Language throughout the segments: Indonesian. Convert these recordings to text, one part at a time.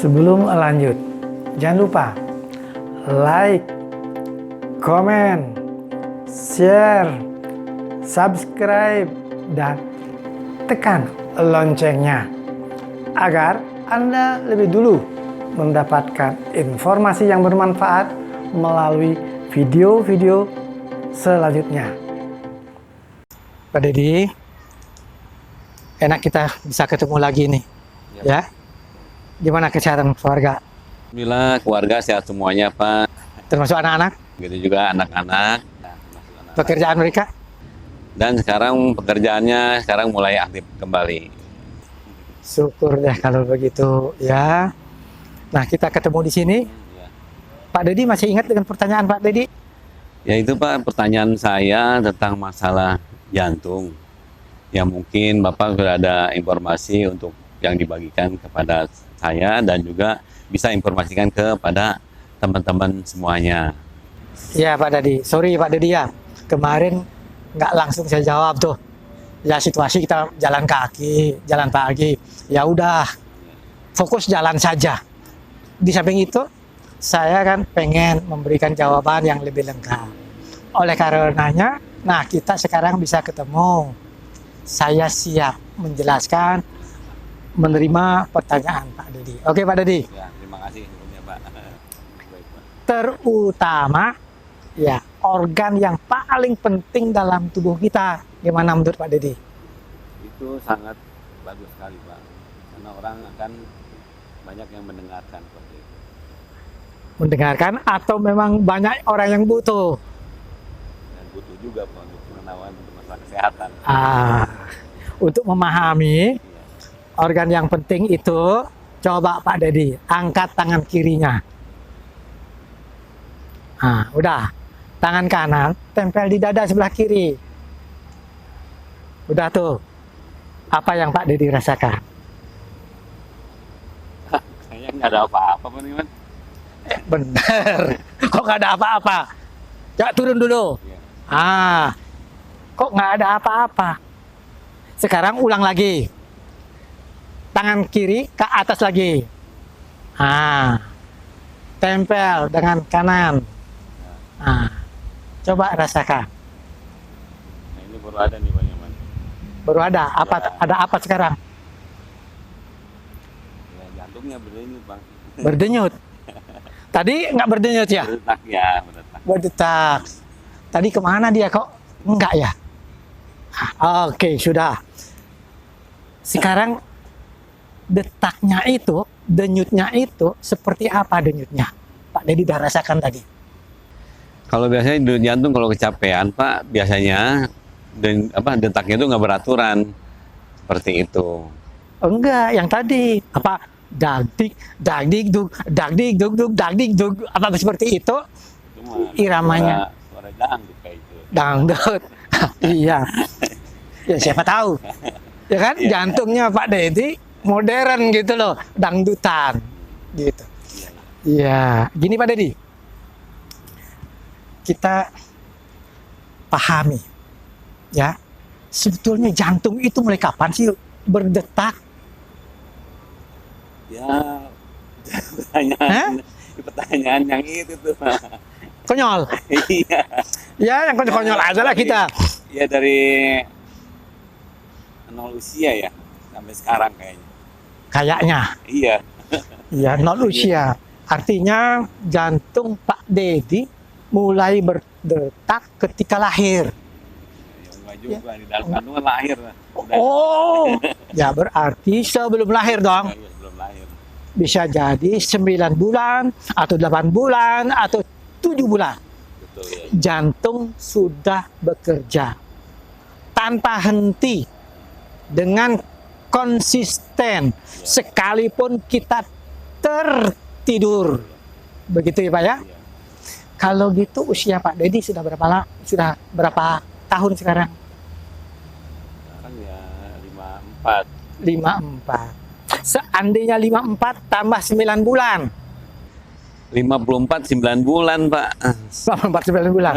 Sebelum lanjut, jangan lupa like, komen, share, subscribe, dan tekan loncengnya agar Anda lebih dulu mendapatkan informasi yang bermanfaat melalui video-video selanjutnya. Pak Deddy, enak kita bisa ketemu lagi nih, ya. Gimana kesehatan keluarga? Alhamdulillah keluarga sehat semuanya Pak. Termasuk anak-anak? Begitu juga anak-anak. Pekerjaan mereka? Dan sekarang pekerjaannya mulai aktif kembali. Syukur deh kalau begitu ya. Nah, kita ketemu di sini. Ya. Pak Deddy masih ingat dengan pertanyaan Pak Deddy? Ya itu Pak, pertanyaan saya tentang masalah jantung. Ya mungkin Bapak sudah ada informasi untuk yang dibagikan kepada saya dan juga bisa informasikan kepada teman-teman semuanya. Ya Pak Deddy, sorry Pak Deddy ya. Kemarin nggak langsung saya jawab tuh. Ya situasi kita jalan kaki, jalan pagi. Ya udah, fokus jalan saja. Di samping itu, saya kan pengen memberikan jawaban yang lebih lengkap. Oleh karenanya, nah kita sekarang bisa ketemu. Saya siap menjelaskan, menerima pertanyaan Pak Deddy. Oke Pak Deddy. Ya, terima kasih sebelumnya Pak. Baik, Pak. Terutama ya organ yang paling penting dalam tubuh kita. Gimana menurut Pak Deddy? Itu sangat bagus sekali Pak. Karena orang akan banyak yang mendengarkan seperti itu. Mendengarkan atau memang banyak orang yang butuh? Dan butuh juga Pak untuk pengetahuan untuk masalah kesehatan. Untuk memahami organ yang penting itu, coba Pak Deddy angkat tangan kirinya. Udah. Tangan kanan tempel di dada sebelah kiri. Udah tuh. Apa yang Pak Deddy rasakan? Kayaknya nggak ada apa-apa Pak Niman. Bener. Kok nggak ada apa-apa? Coba turun dulu. Ya. Kok nggak ada apa-apa? Sekarang ulang lagi. Tangan kiri ke atas lagi. Tempel dengan kanan. Coba rasakan. Nah, ini baru ada nih Pak Niman. Baru ada. Apa? Ya. Ada apa sekarang? Ya, jantungnya berdenyut Bang. Berdenyut. Tadi nggak berdenyut ya? Berdetak ya, berdetak. Berdetak. Tadi kemana dia kok? Enggak ya? Oke, sudah. Sekarang detaknya itu, denyutnya itu seperti apa denyutnya? Pak Deddy udah rasakan tadi. Kalau biasanya denyut jantung kalau kecapean Pak, biasanya detaknya itu nggak beraturan seperti itu. Enggak, yang tadi apa? Dagdik, dagdik, dug, dagdik, dug, dug, dagdik, dug, apa seperti itu? Iramanya. Suara dangdut kayak itu. Dangdut. Iya. Ya siapa tahu. Ya kan? Iya. Jantungnya Pak Deddy modern gitu loh, dangdutan gitu. Iya, gini Pak Deddy. Kita pahami ya. Sebetulnya jantung itu mulai kapan sih berdetak? Ya, pertanyaan yang itu tuh. Konyol. Iya. Ya, yang konyol-konyol aja lah kita. Ya dari 0 usia ya sampai sekarang kayaknya. Kayaknya. Iya. Iya, 0 usia. Artinya jantung Pak Deddy mulai berdetak ketika lahir. Ya enggak juga di dalam kandungan lahir. Oh, ya berarti sebelum lahir dong. Ya, sebelum lahir. Bisa jadi 9 bulan atau 8 bulan atau 7 bulan. Betul ya. Jantung sudah bekerja tanpa henti dengan konsisten sekalipun kita tertidur. Begitu ya Pak ya? Kalau gitu usia Pak Deddy sudah berapa tahun sekarang? Sekarang ya 54. 54. Seandainya 54 tambah 9 bulan. 54 9 bulan, Pak. Selama 49 bulan.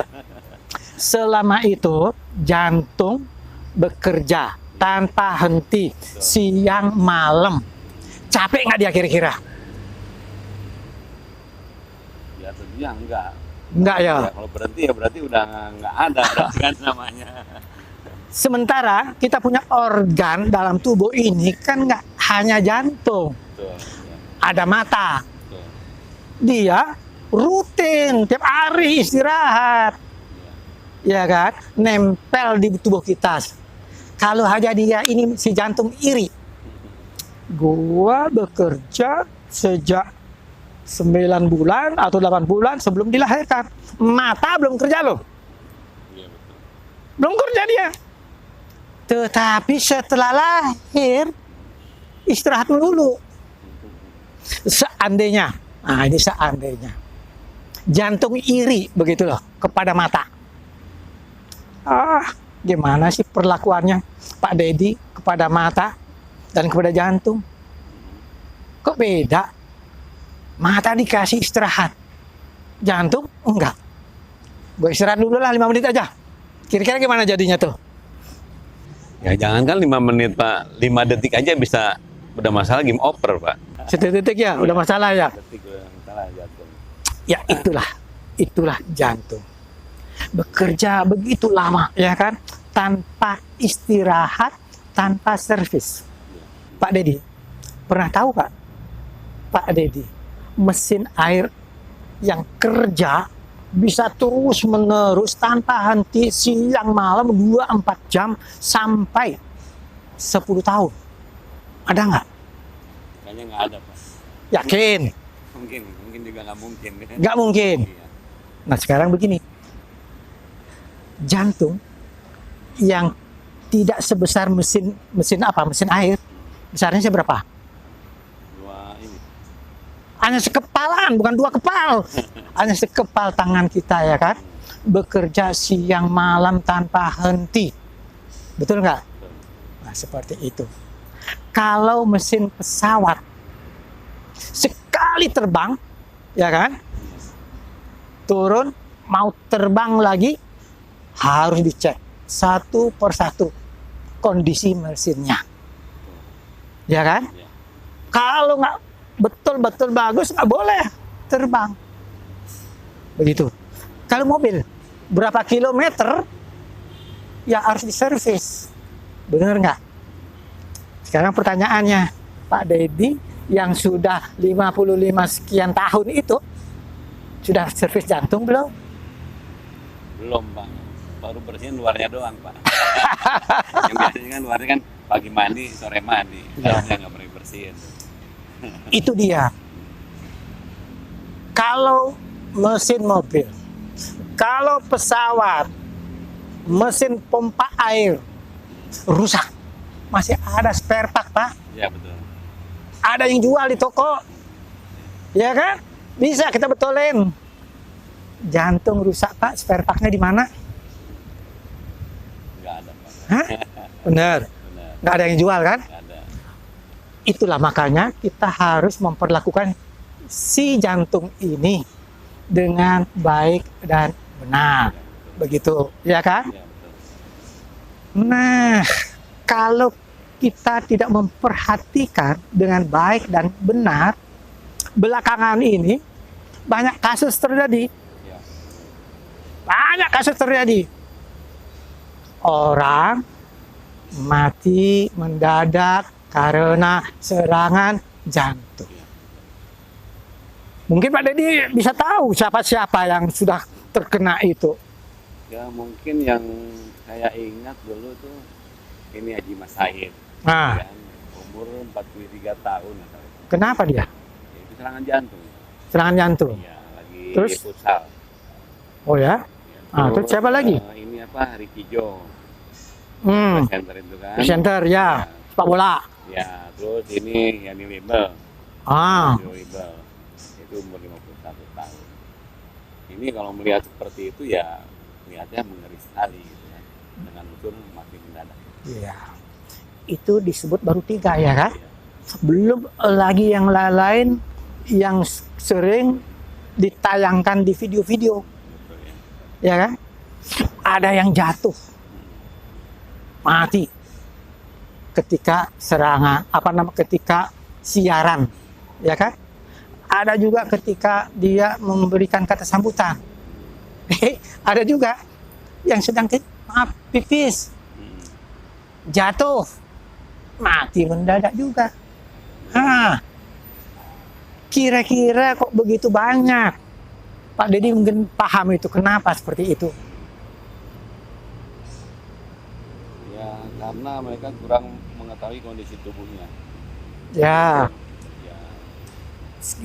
Selama itu jantung bekerja tanpa henti siang malam. Capek nggak dia kira-kira? Ya tentunya enggak. Enggak ya. Ya, kalau berhenti ya berarti udah nggak ada berarti kan namanya. Sementara kita punya organ dalam tubuh ini kan nggak hanya jantung, Betul. ada mata. Betul. Dia rutin tiap hari istirahat, ya kan? Nempel di tubuh kita. Kalau aja dia ini si jantung iri, gua bekerja sejak 9 bulan atau 8 bulan sebelum dilahirkan. Mata belum kerja loh. Iya betul. Belum kerja dia. Tetapi setelah lahir, istirahat melulu. Seandainya, nah ini seandainya, jantung iri begitu loh kepada mata. Gimana sih perlakuannya Pak Dedi kepada mata dan kepada jantung? Kok beda? Mata dikasih istirahat, jantung enggak. Gue istirahat dulu lah 5 menit aja. Kira-kira gimana jadinya tuh? Ya jangankan 5 menit, Pak. 5 detik aja bisa udah masalah game over, Pak. Sedetik ya, udah masalah ya. Detik udah masalah jantung. Ya itulah jantung. Bekerja begitu lama, ya kan? Tanpa istirahat, tanpa servis. Pak Dedi, pernah tahu Pak Dedi, mesin air yang kerja bisa terus menerus tanpa henti siang malam 24 jam sampai 10 tahun. Ada nggak? Kayaknya nggak ada, Pak. Yakin? Mungkin juga nggak mungkin. Nggak mungkin. Iya. Nah sekarang begini, jantung yang tidak sebesar mesin air, besarnya seberapa? Dua ini. Hanya sekepalan, bukan 2 kepal. Hanya sekepal tangan kita, ya kan? Bekerja siang malam tanpa henti. Betul nggak? Nah, seperti itu. Kalau mesin pesawat sekali terbang, ya kan? Turun, mau terbang lagi, harus dicek satu persatu kondisi mesinnya. Ya kan? Ya. Kalau nggak betul-betul bagus, nggak boleh terbang. Begitu. Kalau mobil berapa kilometer, ya harus diservis. Benar nggak? Sekarang pertanyaannya, Pak Dedi yang sudah 55 sekian tahun itu, sudah servis jantung belum? Belum, Pak. Baru bersihin luarnya doang, Pak. Yang biasanya kan luarnya kan pagi mandi, sore mandi. Ya. Dalamnya nggak pernah bersihin. Itu dia. Kalau mesin mobil, kalau pesawat, mesin pompa air rusak, masih ada spare part, Pak. Ya betul. Ada yang jual di toko, ya kan? Bisa kita betulin. Jantung rusak, Pak, spare partnya di mana? Nggak ada, Pak. Hah? Benar. Benar. Nggak ada yang jual kan? Nggak ada. Itulah makanya kita harus memperlakukan si jantung ini dengan baik dan benar. Begitu, ya kan? Ya betul. Nah, kalau kita tidak memperhatikan dengan baik dan benar, belakangan ini banyak kasus terjadi. Ya. Banyak kasus terjadi. Orang mati mendadak karena serangan jantung. Mungkin Pak Dedi bisa tahu siapa-siapa yang sudah terkena itu. Ya mungkin yang saya ingat dulu tuh ini Haji Mas Said. Nah, Kan, umur 43 tahun. kenapa dia? Ya, itu serangan jantung. Serangan jantung. Iya, lagi Terus? futsal. Oh ya? Ya, Terus siapa lagi? Ini apa? Ricky Jo. Hmm, Center itu kan. center ya, sepak bola. Ya, terus ini Yani Libel. Ah, Libel. Itu umur 51 tahun. Ini kalau melihat seperti itu ya lihatnya mengeri sekali gitu kan. Dengan unsur mati mendadak. iya. Itu disebut baru 3 ya kan? Iya. Belum lagi yang lain yang sering ditayangkan di video-video, Betul ya. ya kan? Ada yang jatuh, mati ketika serangan, ketika siaran, ya kan? Ada juga ketika dia memberikan kata sambutan. Ada juga yang sedang pipis, jatuh, mati mendadak juga. Kira-kira kok begitu banyak? Pak Deddy mungkin paham itu, kenapa seperti itu? Ya, karena mereka kurang mengetahui kondisi tubuhnya. Ya, Ya,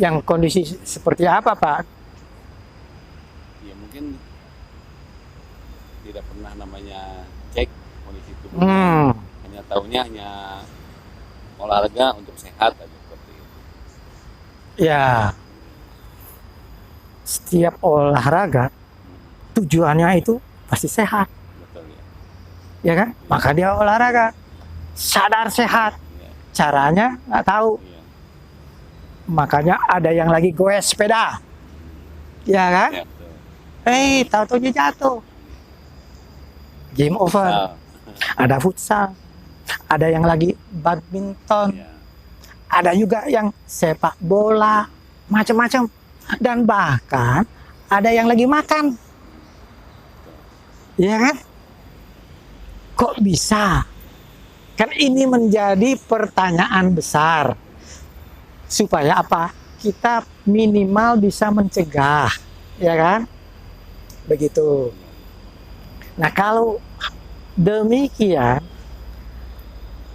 yang kondisi seperti apa, Pak? ya mungkin tidak pernah namanya cek kondisi tubuhnya. Hanya tahunya hanya olahraga untuk sehat aja seperti itu. Ya, setiap olahraga tujuannya itu pasti sehat, Betul ya. ya kan? Maka dia olahraga, sadar sehat, Ya, caranya nggak tahu. iya. Makanya ada yang lagi goes sepeda, ya kan? Ya, betul. Tahu-tahu dia jatuh, game over. Nah, Ada futsal, ada yang lagi badminton, ya. ada juga yang sepak bola, macam-macam, dan bahkan ada yang lagi makan, ya kan? Kok bisa? Kan ini menjadi pertanyaan besar. Supaya apa? Kita minimal bisa mencegah, ya kan? Begitu. Nah, kalau demikian,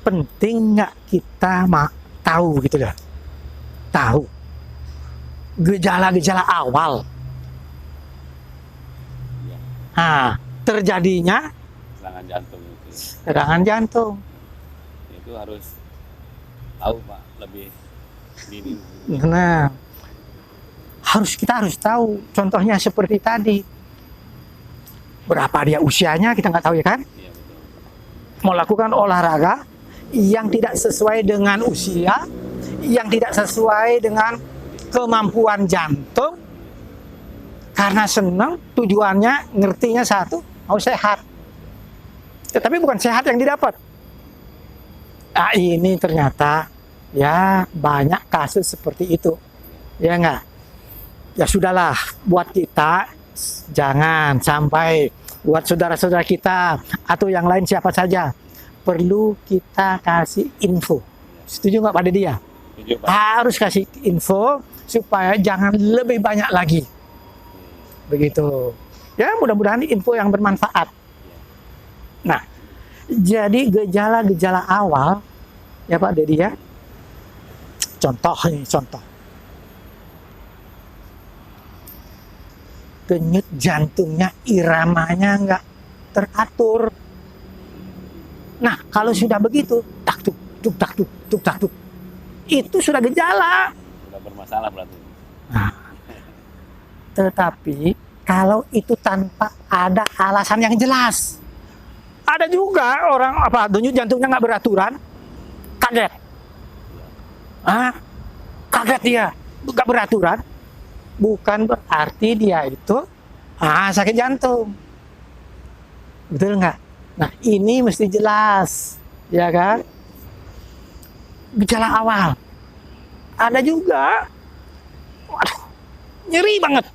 penting nggak kita tahu gitu ya? Tahu gejala-gejala awal. Ya, Nah, terjadinya serangan jantung itu. serangan jantung. Itu harus tahu Pak, lebih dini. Nah, kita harus tahu. Contohnya seperti tadi. Berapa dia usianya kita nggak tahu, ya kan? Iya betul. Melakukan olahraga yang tidak sesuai dengan usia, yang tidak sesuai dengan kemampuan jantung, karena senang, tujuannya ngertinya satu, mau sehat. Tetapi bukan sehat yang didapat. Nah, ini ternyata ya banyak kasus seperti itu, ya enggak? Ya sudahlah, buat kita jangan sampai, buat saudara-saudara kita atau yang lain siapa saja, perlu kita kasih info. Setuju nggak Pak Deddy ya? Setuju Pak. Harus kasih info supaya jangan lebih banyak lagi. Begitu. Ya, mudah-mudahan info yang bermanfaat. Nah, jadi gejala-gejala awal ya Pak Deddy ya. Contoh. Denyut jantungnya, iramanya nggak teratur. Nah, kalau sudah begitu, tak tuk, itu sudah gejala. Sudah bermasalah berarti. Nah, tetapi kalau itu tanpa ada alasan yang jelas, ada juga orang denyut jantungnya nggak beraturan, kaget, kaget dia nggak beraturan, bukan berarti dia itu sakit jantung, betul nggak? Nah, ini mesti jelas, ya kan? Gejala awal. Ada juga, waduh, nyeri banget,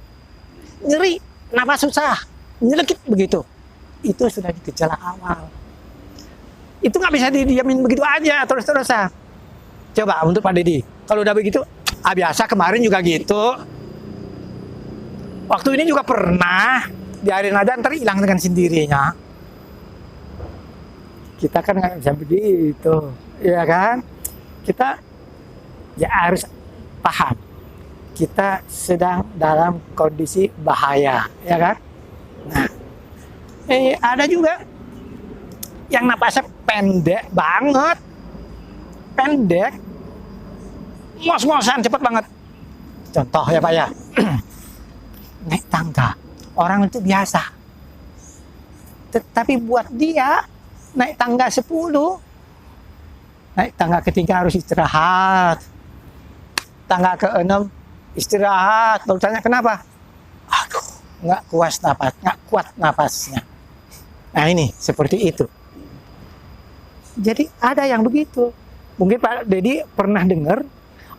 nyeri, napas susah, nyelekit begitu. Itu sudah gejala awal. Itu nggak bisa didiamin begitu aja terus-terusan. Coba untuk Pak Deddy, kalau udah begitu, biasa kemarin juga gitu. Waktu ini juga pernah, biarin aja ntar hilang dengan sendirinya. Kita kan nggak bisa begitu, ya kan? Kita ya harus paham, kita sedang dalam kondisi bahaya, ya kan? Nah, ada juga yang napasnya pendek banget, ngos-ngosan cepet banget. Contoh ya Pak ya, naik tangga, orang itu biasa. Tetapi buat dia naik tangga 10, naik tangga ketiga harus istirahat, tangga ke-6 istirahat. Baru tanya kenapa? Aduh, nggak kuat napasnya. Nah ini seperti itu. Jadi ada yang begitu. Mungkin Pak Dedi pernah dengar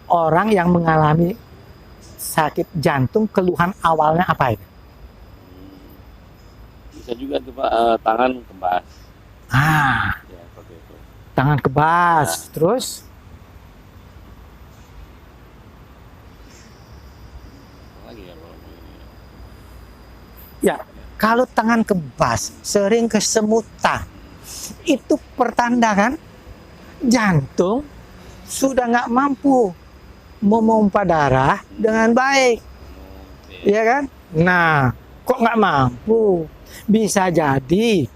orang yang mengalami sakit jantung, keluhan awalnya apa itu? Bisa juga tuh Pak, tangan kebas. Ya, seperti itu. Tangan kebas, terus Apa lagi ya kalau ini? ya kalau tangan kebas, sering kesemutan, itu pertanda kan jantung sudah nggak mampu memompa darah dengan baik, Oke. ya kan? Nah, kok nggak mampu? Bisa jadi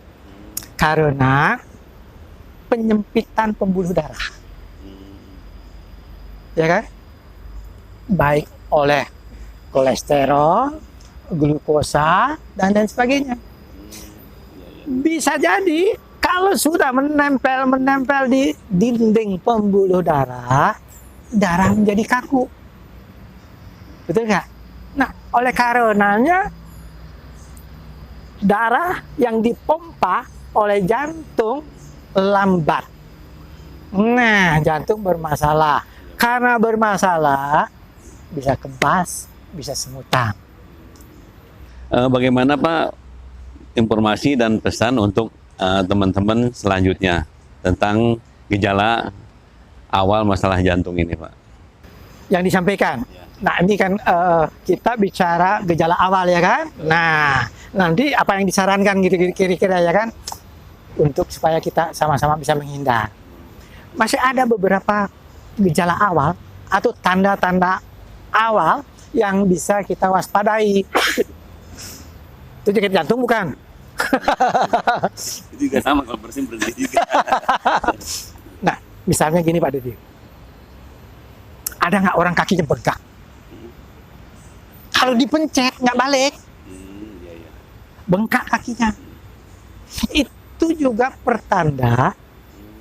karena penyempitan pembuluh darah, ya kan? Baik oleh kolesterol, glukosa, dan lain sebagainya. Bisa jadi kalau sudah menempel di dinding pembuluh darah, darah menjadi kaku. Betul nggak? Nah, oleh karenanya darah yang dipompa oleh jantung lambat. Nah, jantung bermasalah. Karena bermasalah, bisa kebas, bisa semutan. Bagaimana Pak informasi dan pesan untuk teman-teman selanjutnya tentang gejala awal masalah jantung ini Pak? Yang disampaikan. Nah, ini kan kita bicara gejala awal ya kan. Nah, nanti apa yang disarankan gitu kira-kira ya kan, untuk supaya kita sama-sama bisa menghindar. Masih ada beberapa gejala awal atau tanda-tanda awal yang bisa kita waspadai. Itu sakit jantung bukan? Itu juga sama kalau bersin berhenti juga. Nah, misalnya gini Pak Dedi. Ada nggak orang kakinya bengkak? Kalau dipencet nggak balik, Iya, iya. bengkak kakinya. Itu juga pertanda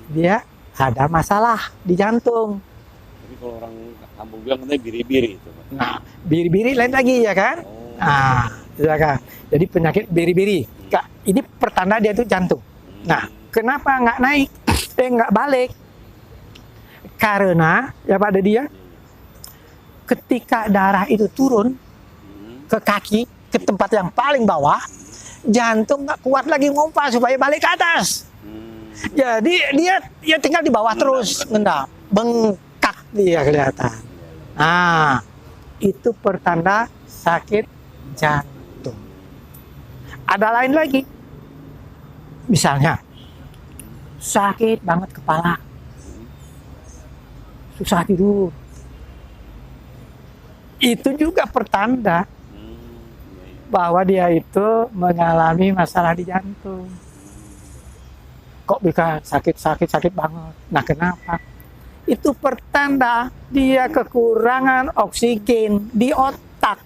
dia ada masalah di jantung. Tapi kalau orang kampung bilang katanya biri-biri itu Pak. Nah, biri-biri lain lagi ya kan? Oh. Nah, ya kan. Jadi penyakit biri-biri. Ini pertanda dia itu jantung. Nah, kenapa nggak naik? Nggak balik? Karena ya Pak Dedi ya, ketika darah itu turun ke kaki, ke tempat yang paling bawah, jantung nggak kuat lagi ngompa supaya balik ke atas. Jadi dia tinggal di bawah terus, ngendap, bengkak dia kelihatan. Nah, itu pertanda sakit jantung. Ada lain lagi, misalnya sakit banget kepala, susah tidur. Itu juga pertanda bahwa dia itu mengalami masalah di jantung. Kok bisa sakit banget? Nah, kenapa? Itu pertanda dia kekurangan oksigen di otak.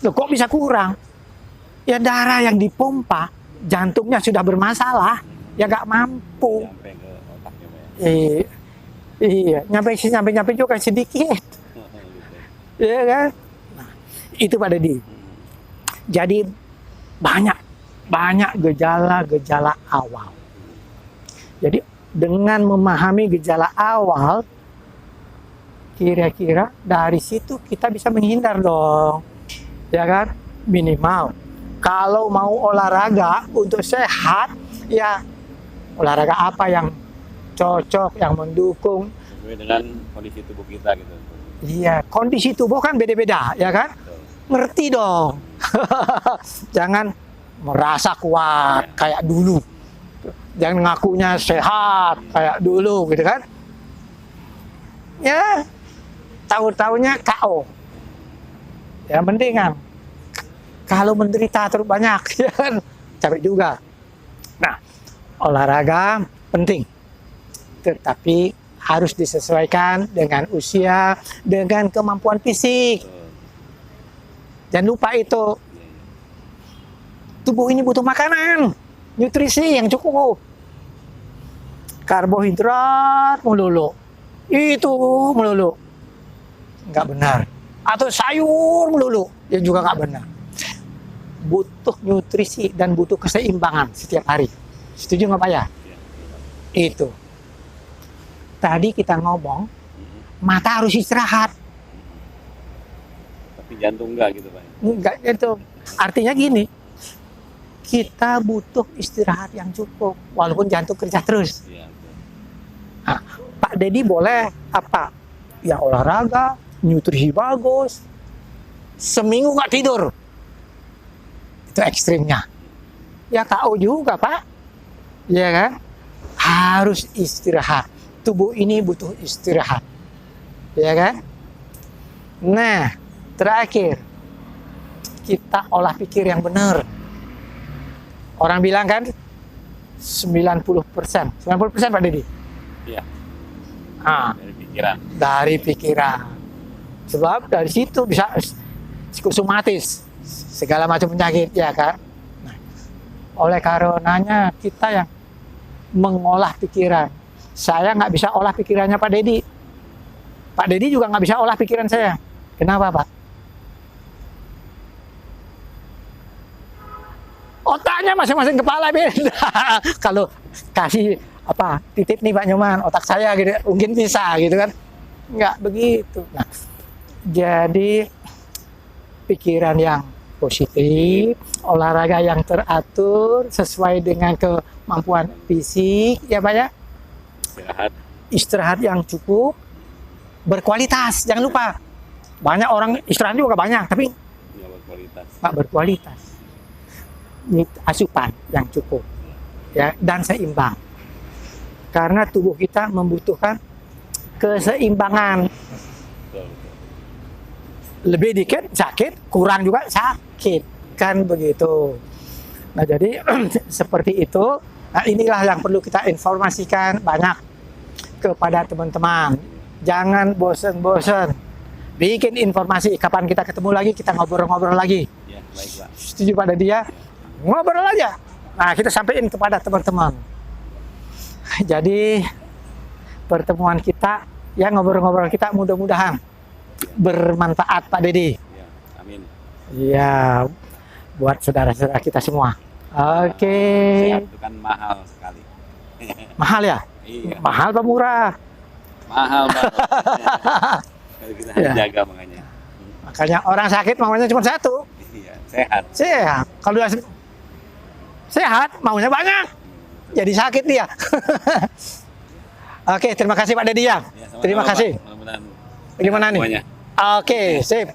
Loh, kok bisa kurang? Ya darah yang dipompa, jantungnya sudah bermasalah, ya nggak mampu. Sampai ke otaknya Pak ya. Iya, nyampe juga sedikit. Iya kan? Nah, itu Pak Dedi. Jadi banyak gejala-gejala awal. Jadi dengan memahami gejala awal, kira-kira dari situ kita bisa menghindar dong. Ya kan? Minimal. Kalau mau olahraga untuk sehat, ya olahraga apa yang cocok, yang mendukung. Sesuai dengan kondisi tubuh kita gitu. Iya, kondisi tubuh kan beda-beda, ya kan? Ngerti dong. Jangan merasa kuat kayak dulu. Jangan ngakunya sehat kayak dulu, gitu kan? Ya, tahu-taunya KO. Ya, mendingan. Kalau menderita terlalu banyak, ya kan? Capek juga. Nah, olahraga penting. Tetapi harus disesuaikan dengan usia, dengan kemampuan fisik. Jangan lupa itu. Tubuh ini butuh makanan, nutrisi yang cukup. Karbohidrat melulu. Itu melulu. nggak benar. Atau sayur melulu, ya juga nggak benar. Butuh nutrisi dan butuh keseimbangan setiap hari. Setuju nggak Pak ya? Itu. Tadi kita ngomong, mata harus istirahat. Tapi jantung enggak gitu Pak. Enggak, itu artinya gini, kita butuh istirahat yang cukup, walaupun jantung kerja terus. Iya, betul. Nah, Pak Dedi boleh apa? Ya olahraga, nutrisi bagus, seminggu nggak tidur. Itu ekstrimnya. Ya KO juga Pak, ya kan? Harus istirahat. Tubuh ini butuh istirahat, ya kan? Nah, terakhir, kita olah pikir yang benar. Orang bilang kan 90%. 90% Pak Dedi? Iya. Ah, Dari pikiran. dari pikiran. Sebab dari situ bisa psikosomatis, segala macam penyakit, ya kan? Nah, oleh karenanya kita yang mengolah pikiran. Saya nggak bisa olah pikirannya Pak Dedi. Pak Dedi juga nggak bisa olah pikiran saya. Kenapa Pak? Otaknya masing-masing kepala beda. Kalau kasih apa titip nih Pak Nyoman, otak saya gitu, mungkin bisa gitu kan? Nggak begitu. Nah, jadi pikiran yang positif, olahraga yang teratur sesuai dengan kemampuan fisik, ya Pak ya. Istirahat yang cukup, berkualitas. Jangan lupa, banyak orang istirahat juga banyak, tapi Nggak berkualitas. nggak berkualitas. Asupan yang cukup, ya, dan seimbang. Karena tubuh kita membutuhkan keseimbangan. Betul, betul. Lebih dikit sakit, kurang juga sakit, kan begitu. Nah jadi seperti itu. Nah, inilah yang perlu kita informasikan banyak kepada teman-teman. Jangan bosen-bosen. Bikin informasi. Kapan kita ketemu lagi, kita ngobrol-ngobrol lagi. Ya, baik Pak. Setuju Pak Dedi ya? Ngobrol aja. Nah, kita sampaikan kepada teman-teman. Jadi pertemuan kita, ya ngobrol-ngobrol kita mudah-mudahan bermanfaat Pak Dedi. Ya, amin. Iya, buat saudara-saudara kita semua. Oke. Sehat itu kan mahal sekali. Mahal ya? Iya. Mahal apa murah? Mahal Pak. Kalau kita harus Ya. jaga makanya. Makanya orang sakit maunya cuma satu, Iya, sehat. sehat. Kalau dia sehat maunya banyak, jadi sakit dia. Oke, terima kasih Pak Dedi ya. Ya, sama-sama, Terima Pak. kasih. Mudah-mudahan Bagaimana nih? semuanya. Oke, sip.